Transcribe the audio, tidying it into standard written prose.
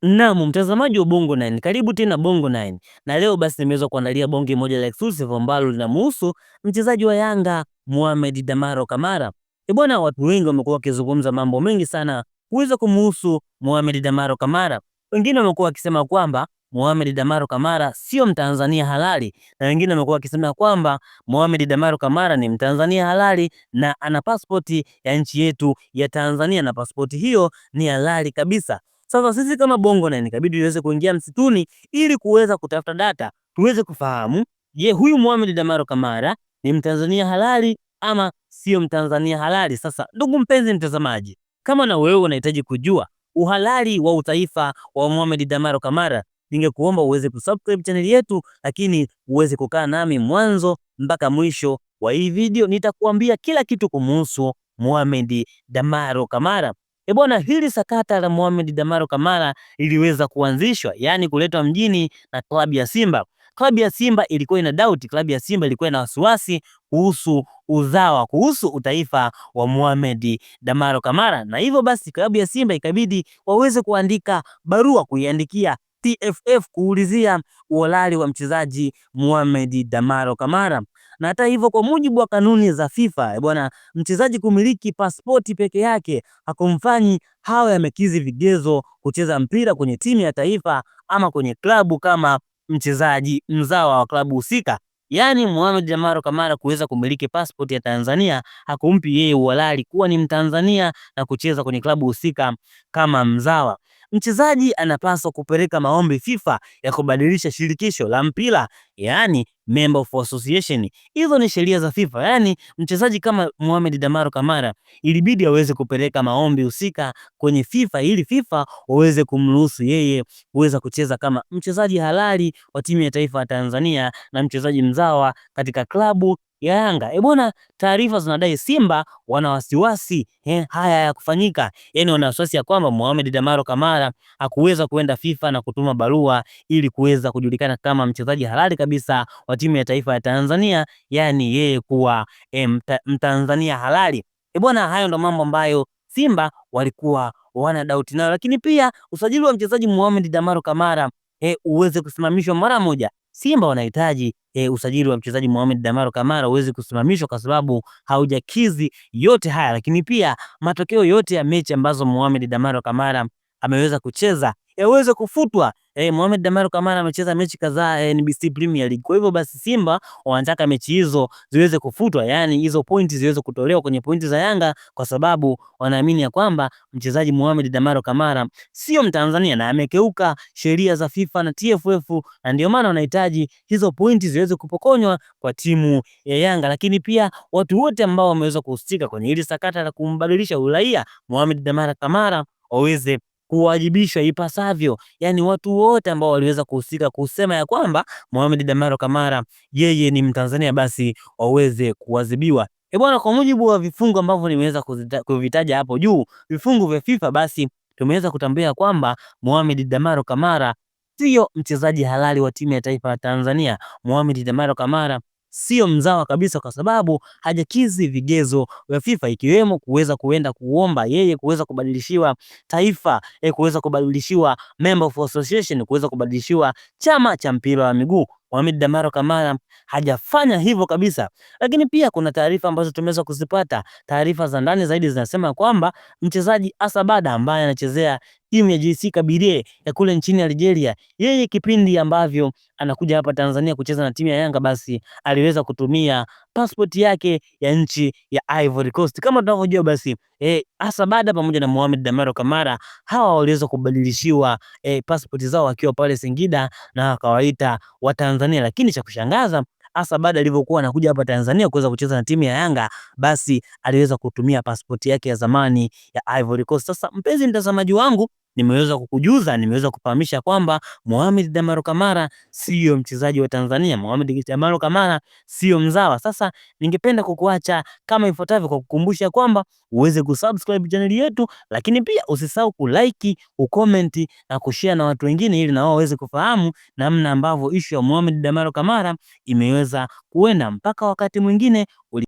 Naam, mtazamaji wa Bongo 9, karibu tena Bongo 9. Na leo basi nimeweza kuandalia bonge moja la exclusive ambalo linamhusu mchezaji wa Yanga Mohamed Damaro Kamara. Bwana, watu wengi wamekuwa wakizungumza mambo mengi sana kuweza kumhusu Mohamed Damaro Kamara. Wengine wamekuwa wakisema kwamba Mohamed Damaro Kamara sio Mtanzania halali, na wengine wamekuwa wakisema kwamba Mohamed Damaro Kamara ni Mtanzania halali na ana pasipoti ya nchi yetu ya Tanzania, na pasipoti hiyo ni halali kabisa. Sasa sisi kama Bongo 9 ikabidi tuweze kuingia msituni ili kuweza kutafuta data, tuweze kufahamu, je, huyu Mohamed Damaro Kamara ni Mtanzania halali ama sio Mtanzania halali? Sasa ndugu mpenzi mtazamaji, kama na wewe unahitaji kujua uhalali wa utaifa wa Mohamed Damaro Kamara, ningekuomba uweze kusubscribe channel yetu, lakini uweze kukaa nami mwanzo mpaka mwisho wa hii video. Nitakuambia kila kitu kumhusu Mohamed Damaro Kamara. Bwana, hili sakata la Mohamed Damaro Kamara iliweza kuanzishwa, yani kuletwa mjini na klabu ya Simba. Klabu ya Simba ilikuwa ina doubt, klabu ya Simba ilikuwa ina wasiwasi kuhusu uzawa, kuhusu utaifa wa Mohamed Damaro Kamara, na hivyo basi klabu ya Simba ikabidi waweze kuandika barua, kuiandikia TFF kuulizia uhalali wa mchezaji Mohamed Damaro Kamara. Na hata hivyo, kwa mujibu wa kanuni za FIFA, bwana, mchezaji kumiliki pasipoti peke yake hakumfanyi hawe amekizi vigezo kucheza mpira kwenye timu ya taifa ama kwenye klabu kama mchezaji mzawa wa klabu husika. Yaani Mohamed Damaro Kamara kuweza kumiliki pasipoti ya Tanzania hakumpi yeye uhalali kuwa ni Mtanzania na kucheza kwenye klabu husika kama mzawa. Mchezaji anapaswa kupeleka maombi FIFA ya kubadilisha shirikisho la mpira, yani member of association. Hizo ni sheria za FIFA. Yani mchezaji kama Mohamed Damaro Kamara ilibidi aweze kupeleka maombi husika kwenye FIFA ili FIFA waweze kumruhusu yeye kuweza kucheza kama mchezaji halali wa timu ya taifa ya Tanzania na mchezaji mzawa katika klabu ya Yanga. Bwana, taarifa zinadai Simba wana wasiwasi haya ya kufanyika. Yaani wana wasiwasi ya kwamba Mohamed Damaro Kamara hakuweza kuenda FIFA na kutuma barua ili kuweza kujulikana kama mchezaji halali kabisa wa timu ya taifa ya Tanzania, yani yeye kuwa Mtanzania halali. Bwana, hayo ndo mambo ambayo Simba walikuwa wana doubt nayo, lakini pia usajili wa mchezaji Mohamed Damaro Kamara uweze kusimamishwa mara moja. Simba wanahitaji usajili wa mchezaji Mohamed Damaro Kamara uweze kusimamishwa kwa sababu haujakizi yote haya, lakini pia matokeo yote ya mechi ambazo Mohamed Damaro Kamara ameweza kucheza yaweze kufutwa. Mohamed Damaro Kamara amecheza mechi kadhaa NBC Premier League. Kwa hivyo basi Simba wanataka mechi hizo ziweze kufutwa, yani hizo pointi ziweze kutolewa kwenye pointi za Yanga, kwa sababu wanaamini ya kwamba mchezaji Mohamed Damaro Kamara sio Mtanzania na amekeuka sheria za FIFA na TFF, na ndio maana wanahitaji hizo pointi ziweze kupokonywa kwa timu ya Yanga. Lakini pia watu wote ambao wameweza kuhusika kwenye hili sakata la kumbadilisha uraia Mohamed Damaro Kamara waweze kuwajibishwa ipasavyo. Yani watu wote ambao waliweza kuhusika kusema ya kwamba Mohamed Damaro Kamara yeye ni Mtanzania basi waweze kuadhibiwa. Bwana, kwa mujibu wa vifungu ambavyo nimeweza kuvitaja hapo juu, vifungu vya FIFA, basi tumeweza kutambua kwamba Mohamed Damaro Kamara sio mchezaji halali wa timu ya taifa ya Tanzania. Mohamed Damaro Kamara sio mzawa kabisa, kwa sababu hajakizi vigezo vya FIFA, ikiwemo kuweza kuenda kuomba yeye kuweza kubadilishiwa taifa, kuweza kubadilishiwa member of association, kuweza kubadilishiwa chama cha mpira wa miguu. Mohamed Damaro Kamara hajafanya hivyo kabisa. Lakini pia kuna taarifa ambazo tumeweza kuzipata, taarifa za ndani zaidi zinasema kwamba mchezaji Asabada ambaye anachezea timu ya JC Kabylie ya kule nchini Algeria, yeye kipindi ambavyo anakuja hapa Tanzania kucheza na timu ya Yanga, basi aliweza kutumia passport yake ya nchi ya Ivory Coast. Kama tunavyojua basi Asabada pamoja na Mohamed Damaro Kamara hawa waliweza kubadilishiwa passport zao wakiwa pale Singida na wakawaita wa Tanzania. Lakini cha kushangaza, Asabada alivyokuwa anakuja hapa Tanzania kuweza kucheza na timu ya Yanga, basi aliweza kutumia passport yake ya zamani ya Ivory Coast. Sasa mpenzi mtazamaji wangu, nimeweza kukujuza, nimeweza kufahamisha kwamba Mohamed Damaro Kamara sio mchezaji wa Tanzania. Mohamed Damaro Kamara sio mzawa. Sasa ningependa kukuacha kama ifuatavyo, kwa kukumbusha kwamba uweze kusubscribe channel yetu, lakini pia usisahau kulike, ucomment na kushare na watu wengine, ili na wao waweze kufahamu namna ambavyo issue ya Mohamed Damaro Kamara imeweza kuenda. Mpaka wakati mwingine.